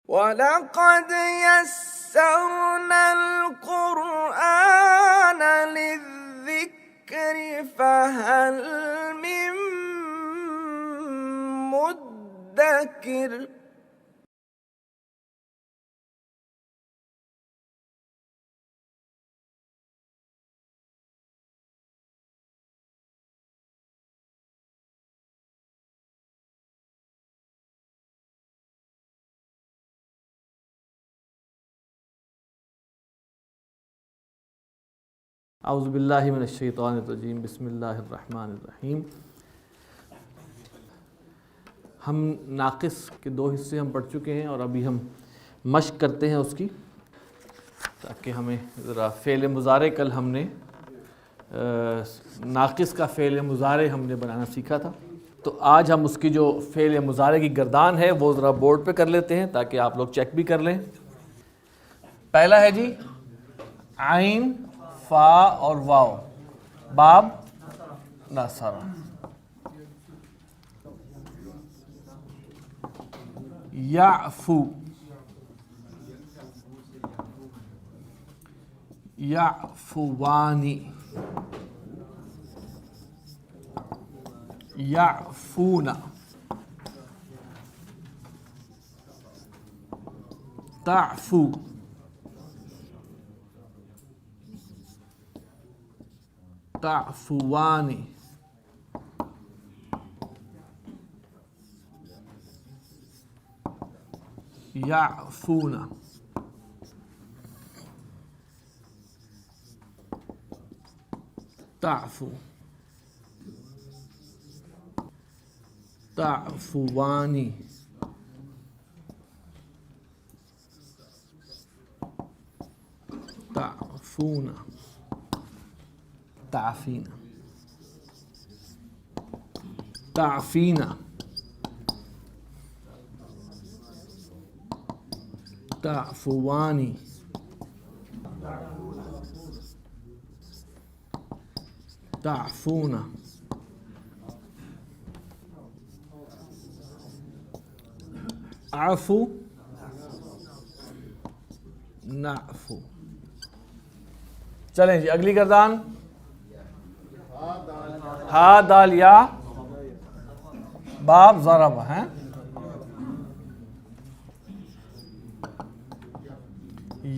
وَلَقَدْ يَسَّرْنَا الْقُرْآنَ لِلذِّكْرِ فَهَلْ مِن مُّدَّكِرٍ۔ اعوذ باللہ من الشیطان الرجیم، بسم اللہ الرحمن الرحیم۔ ہم ناقص کے 2 حصے ہم پڑھ چکے ہیں اور ابھی ہم مشق کرتے ہیں اس کی، تاکہ ہمیں ذرا فعل مضارع، کل ہم نے ناقص کا فعل مضارع ہم نے بنانا سیکھا تھا، تو آج ہم اس کی جو فعل مضارع کی گردان ہے وہ ذرا بورڈ پہ کر لیتے ہیں تاکہ آپ لوگ چیک بھی کر لیں۔ پہلا ہے جی عین، فا اور واو، باب نصر، یعفو، یعفوانی، یعفون، تعفو، تعفوانی، یعفون، تعفو، تعفوانی، تعفون، تعفین، تعفین، تعفوانی، تعفون، عفو، نعفو۔ چلیں جی اگلی گردان، ہا دال یا، باب ضرب ہیں،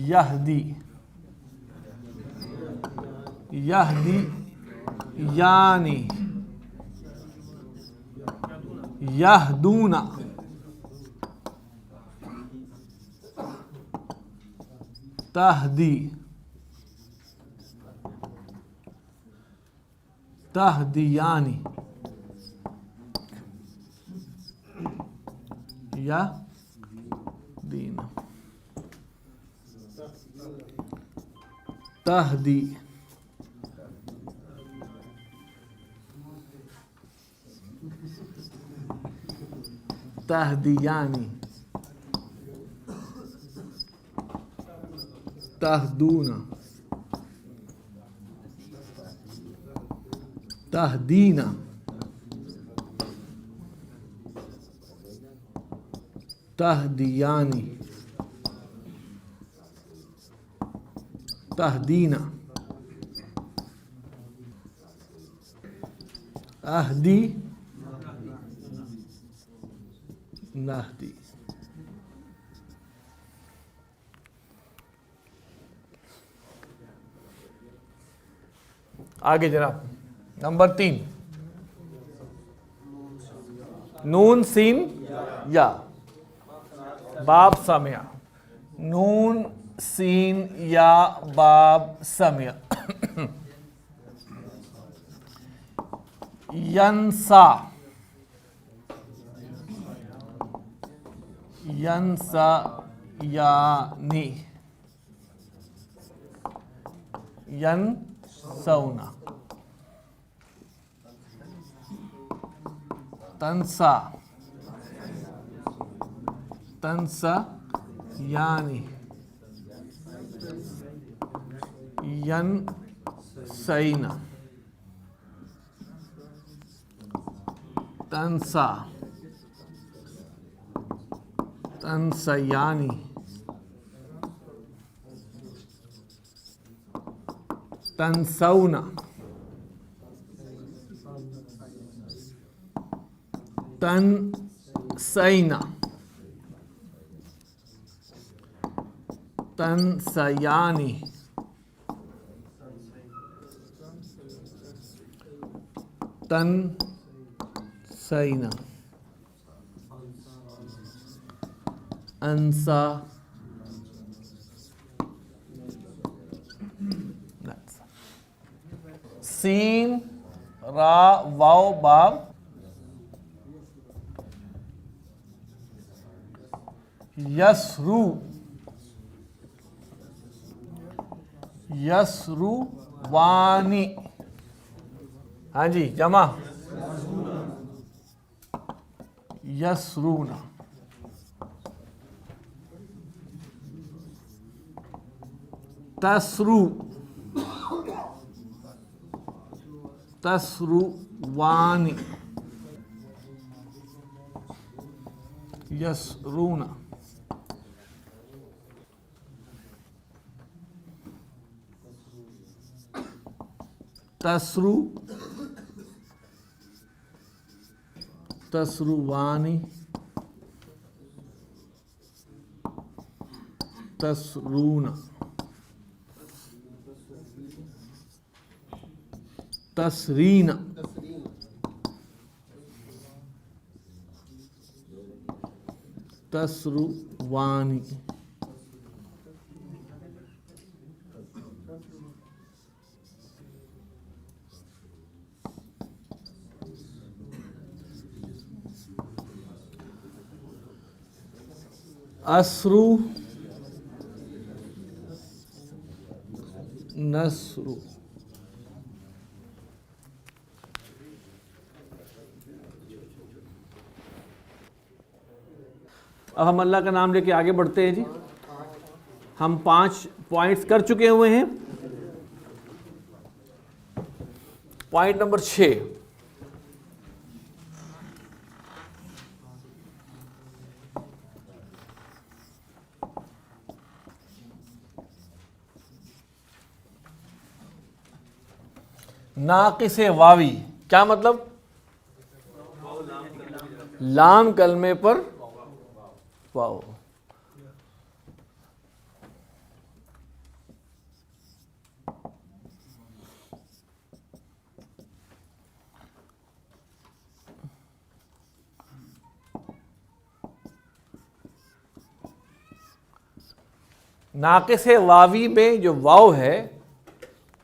یہدی، یہدی یعنی، یہدون، تہدی، تہدیانی، یہدین، تہدی، تہدیانی، تہدون، تہدین، تہدیانی، تہدین، اہدی، نہدی۔ آگے جناب نمبر 3، نون سین یا، باب سمع، نون سین یا باب سمع، ینسا، ینسا یانی، ینسونا، تنسا، تنسا یعنی، ینسینا، تنسا، تنسیانی، تنسونا، تنسینا، تنسیانی، تنسینا، انسا، سین را واو باب یسرو، یسرو وانی، ہاں جی جمع یسرونا، تسرو، تسرو وانی، یسرونا، تسرو، تسروانی، تسرونا، تسرینا، تسروانی، اسرو، نسرو، اب ہم اللہ کا نام لے کے آگے بڑھتے ہیں جی. ہم 5 پوائنٹس کر چکے ہوئے ہیں. پوائنٹ نمبر 6، ناقص واوی. کیا مطلب؟ لام کلمے پر واو. ناقص واوی میں جو واو ہے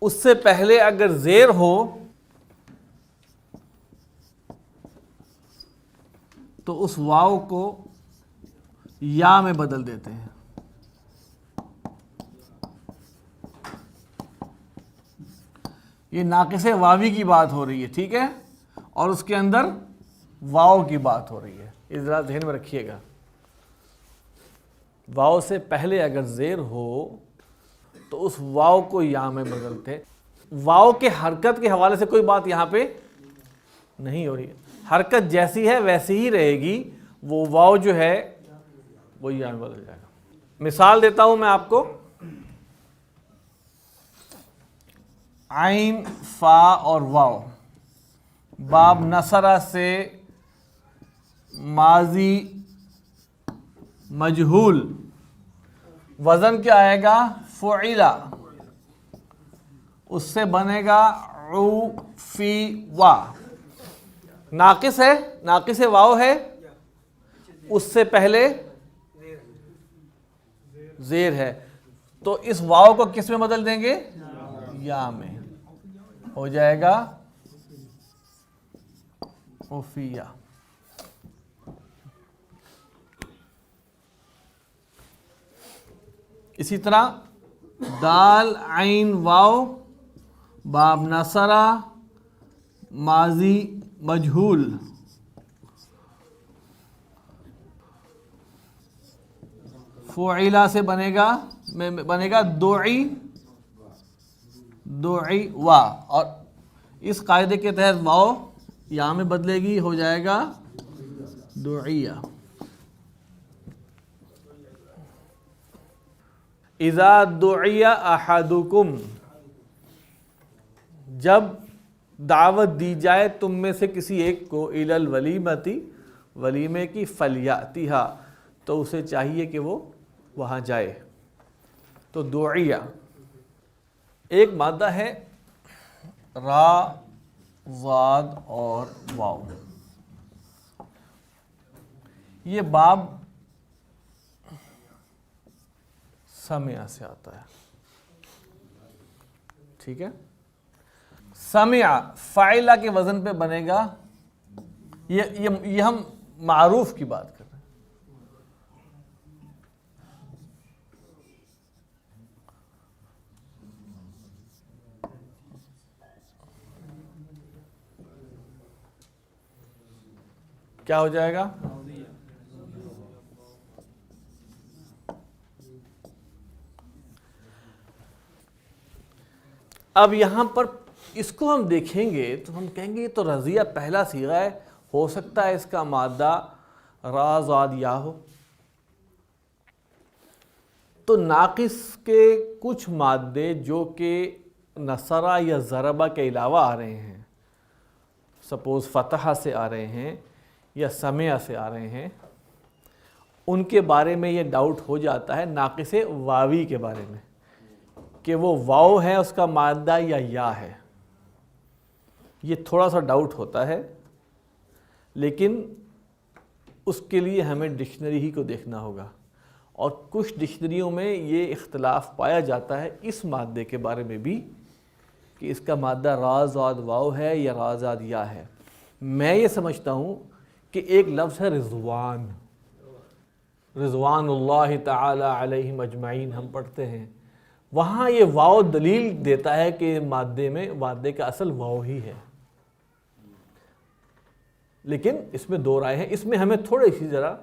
اس سے پہلے اگر زیر ہو تو اس واو کو یا میں بدل دیتے ہیں. یہ ناقص واوی کی بات ہو رہی ہے، ٹھیک ہے، اور اس کے اندر واو کی بات ہو رہی ہے. یہ ذرا ذہن میں رکھیے گا. واو سے پہلے اگر زیر ہو تو اس واو کو یا میں بدلتے. واو کے حرکت کے حوالے سے کوئی بات یہاں پہ نہیں ہو رہی ہے. حرکت جیسی ہے ویسی ہی رہے گی. وہ واو جو ہے وہ یا میں بدل جائے گا. مثال دیتا ہوں میں آپ کو. عین، فا اور واو، باب نصرہ سے ماضی مجہول. وزن کیا آئے گا؟ فعلا. اس سے بنے گا عفی وا. ناقص ہے، ناقص واو ہے، اس سے پہلے زیر ہے، تو اس واو کو کس میں بدل دیں گے؟ یا میں. ہو جائے گا عفیہ. اسی طرح دال، عین، واو، باب نصرہ ماضی مجہول. فعلا سے بنے گا دعی، دعی وا. اور اس قاعدے کے تحت واو یا میں بدلے گی، ہو جائے گا دعیہ. اذا دعی احدکم، جب دعوت دی جائے تم میں سے کسی ایک کو الی الولیمتی، ولیمے کی، فلیاتھا، تو اسے چاہیے کہ وہ وہاں جائے. تو دعیہ ایک مادہ ہے را، ضاد اور واو. یہ باب سمع سے آتا ہے. ٹھیک ہے، سمع فاعلہ کے وزن پہ بنے گا. یہ ہم معروف کی بات کر رہے ہیں. کیا ہو جائے گا؟ اب یہاں پر اس کو ہم دیکھیں گے تو ہم کہیں گے یہ تو رضیہ پہلا صیغہ ہے، ہو سکتا ہے اس کا مادہ را ضاد یا ہو. تو ناقص کے کچھ مادے جو کہ نصرہ یا ضربہ کے علاوہ آ رہے ہیں، سپوز فتح سے آ رہے ہیں یا سمع سے آ رہے ہیں، ان کے بارے میں یہ ڈاؤٹ ہو جاتا ہے ناقص واوی کے بارے میں کہ وہ واو ہے اس کا مادہ یا ہے. یہ تھوڑا سا ڈاؤٹ ہوتا ہے، لیکن اس کے لیے ہمیں ڈکشنری ہی کو دیکھنا ہوگا. اور کچھ ڈکشنریوں میں یہ اختلاف پایا جاتا ہے اس مادے کے بارے میں بھی کہ اس کا مادہ را ضاد واو ہے یا را ضاد یا ہے. میں یہ سمجھتا ہوں کہ ایک لفظ ہے رضوان، رضوان اللہ تعالی علیہم اجمعین ہم پڑھتے ہیں، وہاں یہ واو دلیل دیتا ہے کہ مادے کا اصل واو ہی ہے. لیکن اس میں دو رائے ہیں. اس میں ہمیں تھوڑی سی ذرا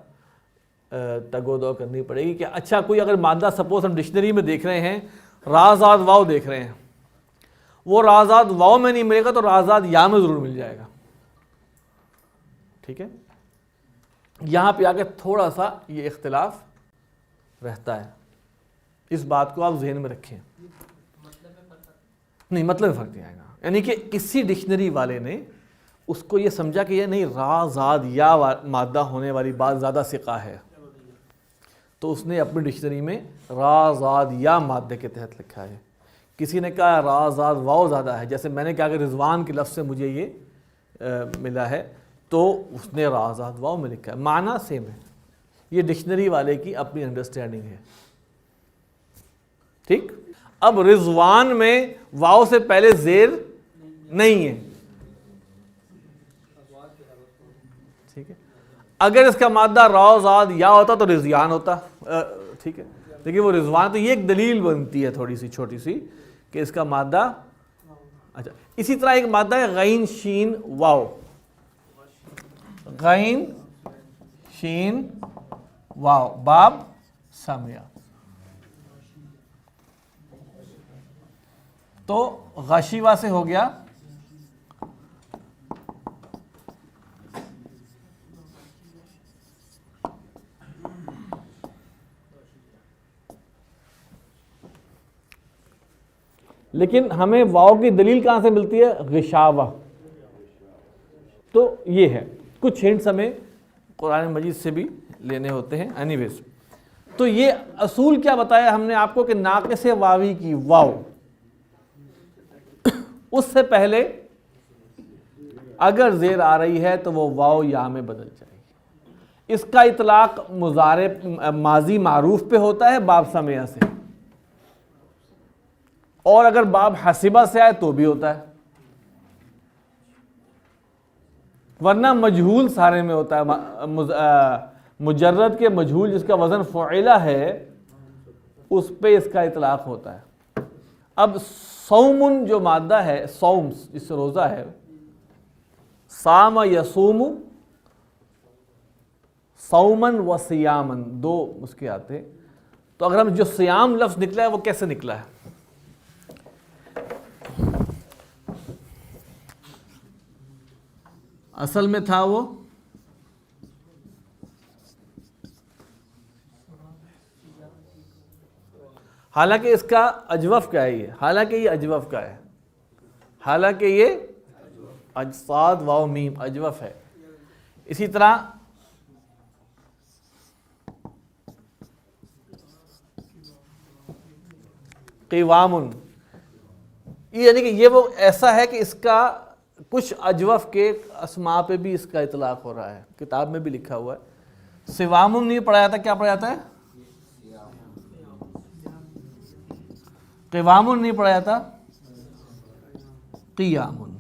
تگ و دو کرنی پڑے گی کہ اچھا کوئی اگر مادہ سپوز ہم ڈکشنری میں دیکھ رہے ہیں را ضاد واو دیکھ رہے ہیں، وہ را ضاد واو میں نہیں ملے گا تو را ضاد یا میں ضرور مل جائے گا. ٹھیک ہے، یہاں پہ آگے تھوڑا سا یہ اختلاف رہتا ہے. اس بات کو آپ ذہن میں رکھیں. نہیں، مطلب میں فرق نہیں آئے گا. یعنی کہ کسی ڈکشنری والے نے اس کو یہ سمجھا کہ یہ نہیں را ضاد یا مادہ ہونے والی بات زیادہ ثقہ ہے، تو اس نے اپنی ڈکشنری میں را ضاد یا مادے کے تحت لکھا ہے. کسی نے کہا را ضاد واو زیادہ ہے، جیسے میں نے کہا کہ رضوان کے لفظ سے مجھے یہ ملا ہے، تو اس نے را ضاد واو میں لکھا ہے. معنی سیم ہے. یہ ڈکشنری والے کی اپنی انڈرسٹینڈنگ ہے. ٹھیک. اب رضوان میں واو سے پہلے زیر نہیں ہے. ٹھیک ہے، اگر اس کا مادہ را ضاد یا ہوتا تو رضیان ہوتا. ٹھیک ہے، لیکن وہ رضوان، تو یہ ایک دلیل بنتی ہے تھوڑی سی چھوٹی سی کہ اس کا مادہ. اچھا، اسی طرح ایک مادہ ہے غین شین واو. غین شین واو باب سمع. تو غشیوا سے ہو گیا لیکن ہمیں واو کی دلیل کہاں سے ملتی ہے؟ غشاوہ. تو یہ ہے، کچھ ہنٹس ہمیں قرآن مجید سے بھی لینے ہوتے ہیں. اینی ویز، تو یہ اصول کیا بتایا ہم نے آپ کو کہ ناقص واوی کی واو اس سے پہلے اگر زیر آ رہی ہے تو وہ واو یا میں بدل جائے گی. اس کا اطلاق مضارع ماضی معروف پہ ہوتا ہے باب سمع سے، اور اگر باب حسبہ سے آئے تو بھی ہوتا ہے، ورنہ مجہول سارے میں ہوتا ہے. مجرد کے مجہول جس کا وزن فعلہ ہے اس پہ اس کا اطلاق ہوتا ہے. اب صومن جو مادہ ہے، صوم جس سے روزہ ہے، صام یصوم، صومن و سیامن دو اس کے آتے ہیں. تو اگر ہم جو سیام لفظ نکلا ہے وہ کیسے نکلا ہے؟ اصل میں تھا وہ حالانکہ اس کا اجوف کیا ہے یہ، حالانکہ یہ اجوف کا ہے، حالانکہ یہ صاد واو میم اجوف ہے. اسی طرح قوامن، یعنی کہ یہ وہ ایسا ہے کہ اس کا کچھ اجوف کے اسماء پہ بھی اس کا اطلاق ہو رہا ہے، کتاب میں بھی لکھا ہوا ہے. سوامن نہیں پڑھا جاتا، کیا پڑھا جاتا ہے؟ قوامن نہیں پڑھا جاتا، قیامن.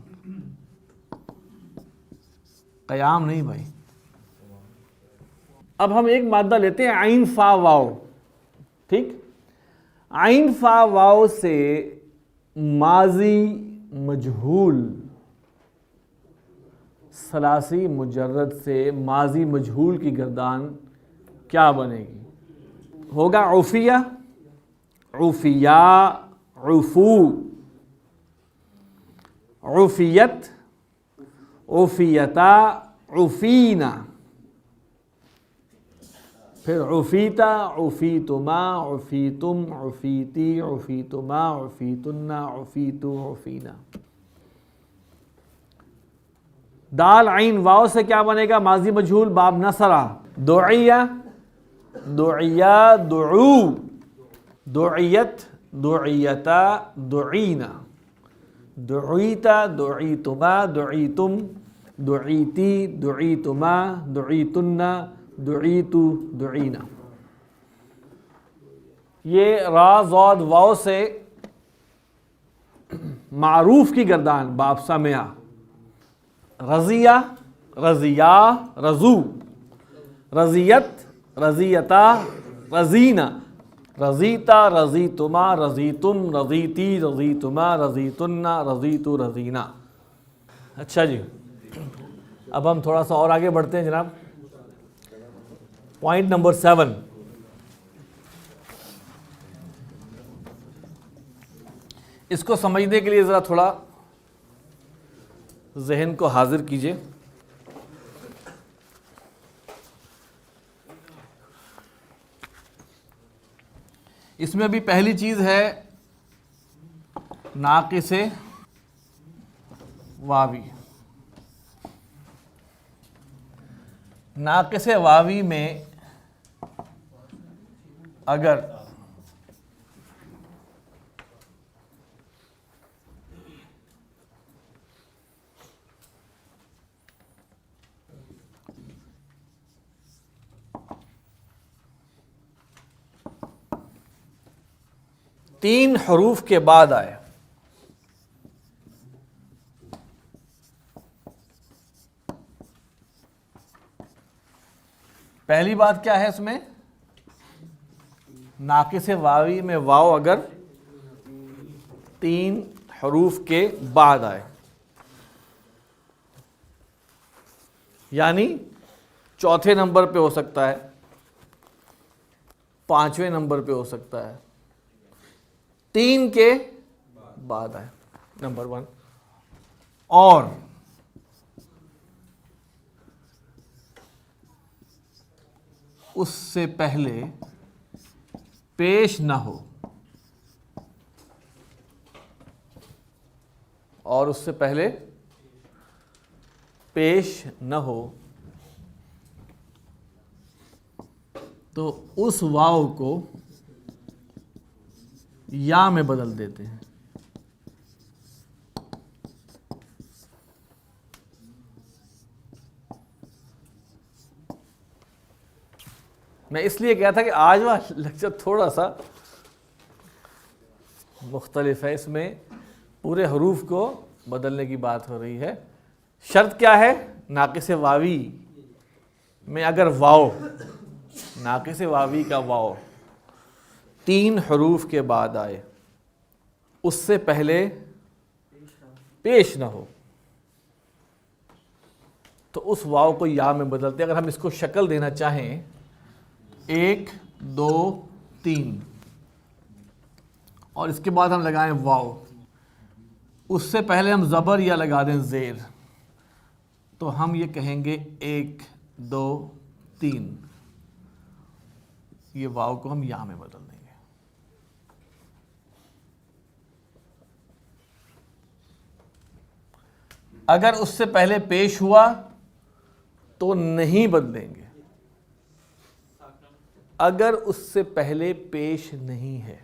قیام نہیں بھائی. اب ہم ایک مادہ لیتے ہیں عین فا واو، ٹھیک. عین فا واو سے ماضی مجہول، ثلاثی مجرد سے ماضی مجہول کی گردان کیا بنے گی؟ ہوگا عفیہ، عفیا، عفو، عفیت، عفیتا، عفینا، پھر عفیتا، عفیتما، عفیتم، عفیتی، عفیتما، عفیتن، عفیتو، عفینا. دال عین واو سے کیا بنے گا؟ ماضی مجہول باب نصرہ. دعیہ، دعیا، دعو، دعیت، دعیتا، دعینا، دعیتا، دعیتما، دعیتم، دعیتی، دعیتما، دعیتن، دعیتو، دعینا. یہ را ضاد واو سے معروف کی گردان باب سمع. رضیہ، رضیا، رضو، رضیت، رضیتا، رضینا، رضیتا، رضیتما، رضیتم، رضیتی، رضیتما، رضیتن، رضیتو، رضینا. اچھا جی، اب ہم تھوڑا سا اور آگے بڑھتے ہیں جناب. Point number 7. اس کو سمجھنے کے لیے ذرا تھوڑا ذہن کو حاضر کیجئے. اس میں بھی پہلی چیز ہے ناقص واوی. ناقص واوی میں اگر تین حروف کے بعد آئے، پہلی بات کیا ہے اس میں؟ ناقص واوی میں واو اگر تین حروف کے بعد آئے، یعنی چوتھے نمبر پہ ہو سکتا ہے، پانچویں نمبر پہ ہو سکتا ہے، تین کے بعد آئے، نمبر 1. اور اس سے پہلے پیش نہ ہو، اور اس سے پہلے پیش نہ ہو، تو اس واو کو یا میں بدل دیتے ہیں. میں اس لیے کہا تھا کہ آج وہ لیکچر تھوڑا سا مختلف ہے، اس میں پورے حروف کو بدلنے کی بات ہو رہی ہے. شرط کیا ہے؟ ناقص واوی میں اگر واو، ناقص واوی کا واو تین حروف کے بعد آئے، اس سے پہلے پیش نہ ہو، تو اس واو کو یا میں بدلتے ہیں. اگر ہم اس کو شکل دینا چاہیں 1 2 3 اور اس کے بعد ہم لگائیں واو، اس سے پہلے ہم زبر یا لگا دیں زیر، تو ہم یہ کہیں گے 1 2 3. یہ واو کو ہم یا میں بدل دیں گے. اگر اس سے پہلے پیش ہوا تو نہیں بدلیں گے، اگر اس سے پہلے پیش نہیں ہے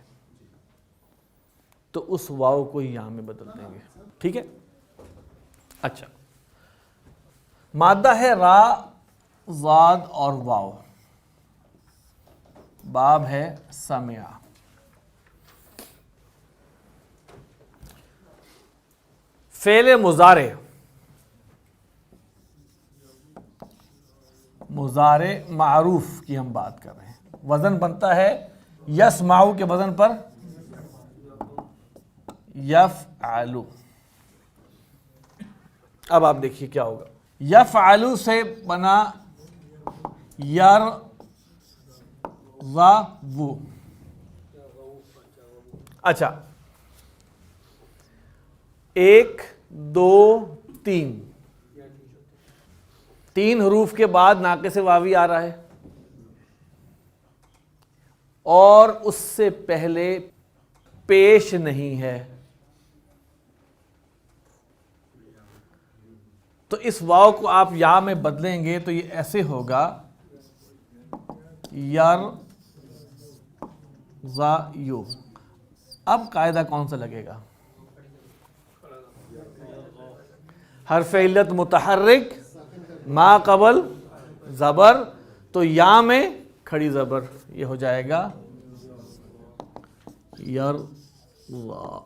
تو اس واو کو یا میں بدل دیں گے. ٹھیک ہے. اچھا، مادہ ہے را، زاد اور واو، باب ہے سمع. فعل مضارع، مضارع معروف کی ہم بات کر رہے ہیں. وزن بنتا ہے یسمعو کے وزن پر یفعلو. اب آپ دیکھیے کیا ہوگا. یفعلو سے بنا یرغب. اچھا، 1 2 3 تین حروف کے بعد ناقص واوی آ رہا ہے اور اس سے پہلے پیش نہیں ہے، تو اس واو کو آپ یا میں بدلیں گے تو یہ ایسے ہوگا یرضیو. اب قاعدہ کون سا لگے گا؟ حرف علت متحرک ما قبل زبر، تو یا میں کھڑی زبر، یہ ہو جائے گا یرضا.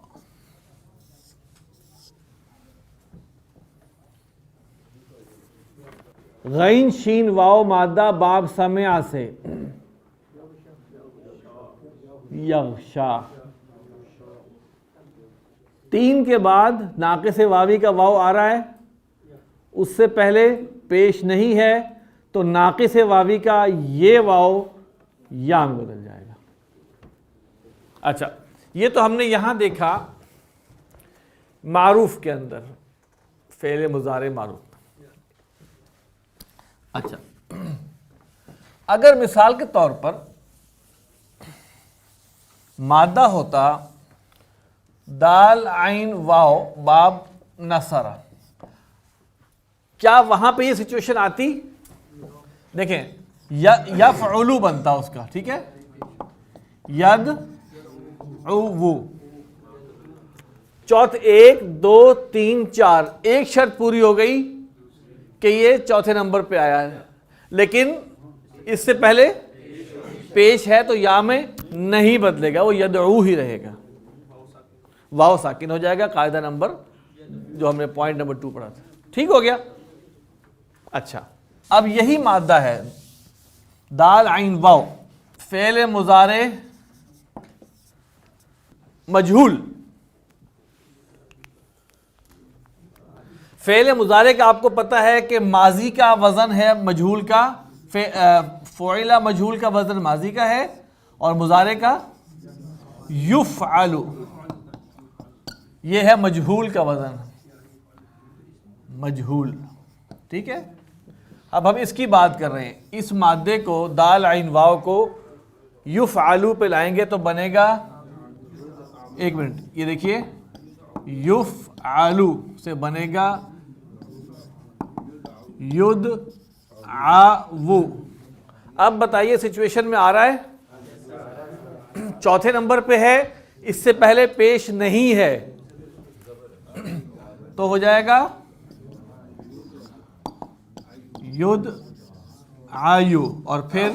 غین شین واو مادہ باب سمع سے یغشا. 3 کے بعد ناقص واوی کا واو آ رہا ہے، اس سے پہلے پیش نہیں ہے، تو ناقص واوی کا یہ واو یا میں بدل جائے گا. اچھا، یہ تو ہم نے یہاں دیکھا معروف کے اندر، فعل مضارع معروف. اچھا، اگر مثال کے طور پر مادہ ہوتا دال عین واو باب نصرہ، کیا وہاں پہ یہ سچویشن آتی؟ دیکھیں یفعلو بنتا اس کا، ٹھیک ہے، یدعو. چوتھے 1 2 3 4 ایک شرط پوری ہو گئی کہ یہ چوتھے نمبر پہ آیا ہے، لیکن اس سے پہلے پیش ہے تو یا میں نہیں بدلے گا، وہ یدعو ہی رہے گا، واو ساکن ہو جائے گا. قاعدہ نمبر جو ہم نے پوائنٹ نمبر 2 پڑھا تھا. ٹھیک ہو گیا. اچھا، اب یہی مادہ ہے دال عین واو، فعل مضارع مجہول. فعل مضارع کا آپ کو پتا ہے کہ ماضی کا وزن ہے مجہول کا، فعل مجہول کا وزن ماضی کا ہے اور مضارع کا یفعل، یہ ہے مجہول کا وزن، مجہول. ٹھیک ہے. اب ہم اس کی بات کر رہے ہیں. اس مادے کو دال عین واو کو یفعلو پہ لائیں گے تو بنے گا، ایک منٹ، یہ دیکھیے، یفعلو سے بنے گا یدعو. اب بتائیے سچویشن میں آ رہا ہے، چوتھے نمبر پہ ہے، اس سے پہلے پیش نہیں ہے، تو ہو جائے گا یدعو اور پھر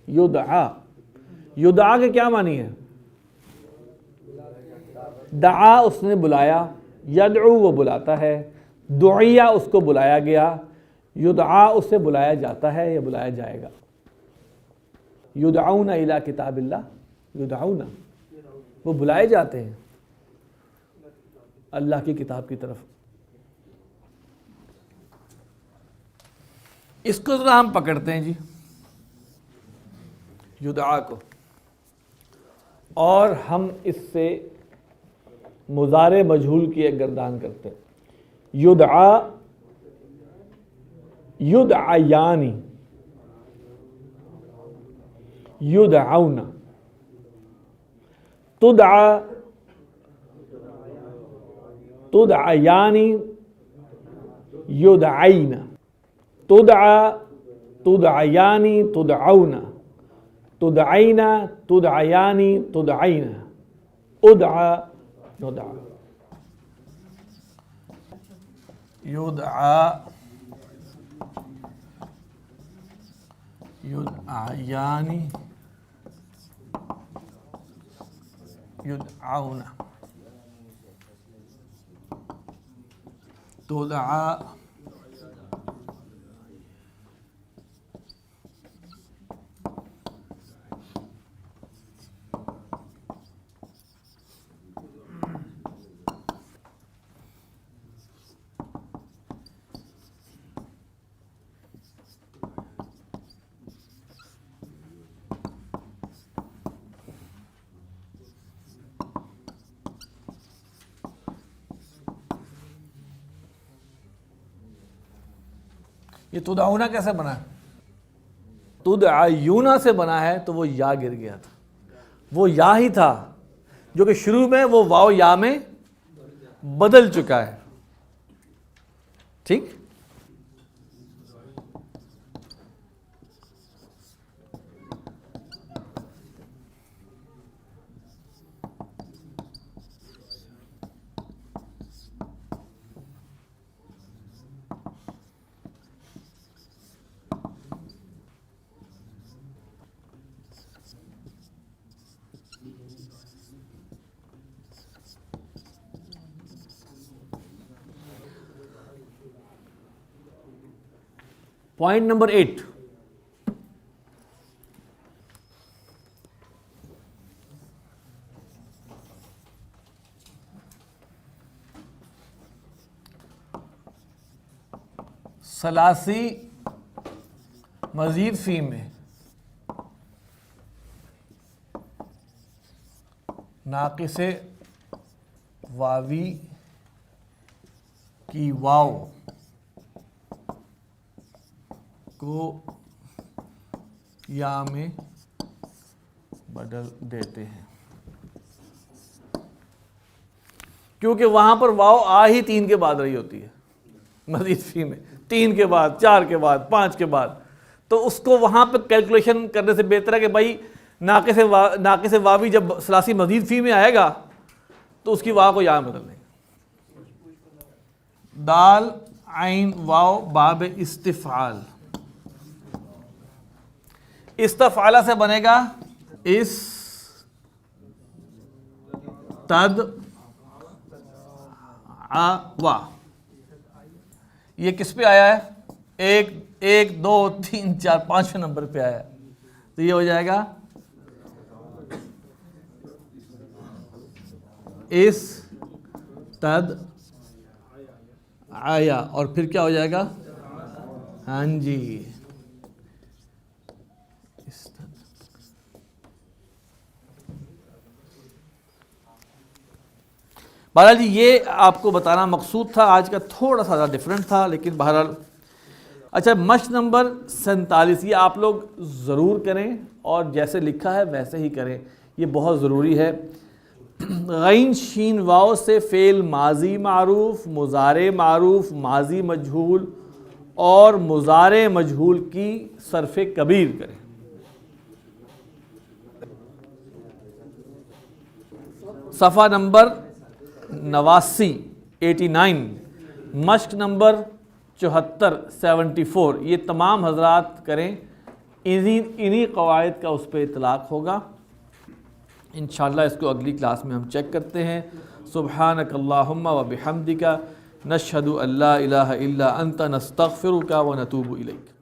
یدعا. یدعا کے کیا معنی ہے؟ دعا اس نے بلایا، یدعو وہ بلاتا ہے، دعیا اس کو بلایا گیا، یدعا اس سے بلایا جاتا ہے یا بلایا جائے گا. یدعون الی کتاب اللہ، یدعون وہ بلائے جاتے ہیں اللہ کی کتاب کی طرف. اس کو ذرا ہم پکڑتے ہیں جی یدعا کو، اور ہم اس سے مضارع مجہول کی ایک گردان کرتے ہیں. یدعا، یدعیانی، يدعون تدعى تدعيان يدعين تدعى تدعيان تدعون تدعين تدعيان تدعين ادعى ندعى يدعى يدعيان يدعون تدعى یہ تدعونا کیسے بنا ہے؟ تدعیونا سے بنا ہے تو وہ یا گر گیا تھا، وہ یا ہی تھا جو کہ شروع میں وہ واو یا میں بدل چکا ہے. ٹھیک؟ پوائنٹ نمبر 8، ثلاثی مزید فی میں ناقص واوی کی واو کو یا میں بدل دیتے ہیں، کیونکہ وہاں پر واو آ ہی 3 کے بعد رہی ہوتی ہے مزید فی میں، 3 کے بعد، 4 کے بعد، 5 کے بعد. تو اس کو وہاں پہ کیلکولیشن کرنے سے بہتر ہے کہ بھائی ناقص واوی جب ثلاثی مزید فی میں آئے گا تو اس کی واو کو یا میں بدل دیں گے. دال عین واو باب استفعال، استفعالہ سے بنے گا اس تد وا. یہ کس پہ آیا ہے؟ 1 2 3 4 5 نمبر پہ آیا ہے، تو یہ ہو جائے گا اس تد آیا، اور پھر کیا ہو جائے گا؟ ہاں جی بہرحال جی یہ آپ کو بتانا مقصود تھا، آج کا تھوڑا سا ڈفرینٹ تھا لیکن بہرحال. اچھا مشق نمبر 47 یہ آپ لوگ ضرور کریں اور جیسے لکھا ہے ویسے ہی کریں، یہ بہت ضروری ہے. غین شین واو سے فعل ماضی معروف، مضارع معروف، ماضی مجہول اور مضارع مجہول کی صرف کبیر کریں. صفحہ نمبر 89 مشق نمبر 74 یہ تمام حضرات کریں، انہی قواعد کا اس پہ اطلاق ہوگا. انشاءاللہ اس کو اگلی کلاس میں ہم چیک کرتے ہیں. سبحانک اللہم و بحمدک نشہد ان لا الہ الا انت نستغفرک و نتوب الیک.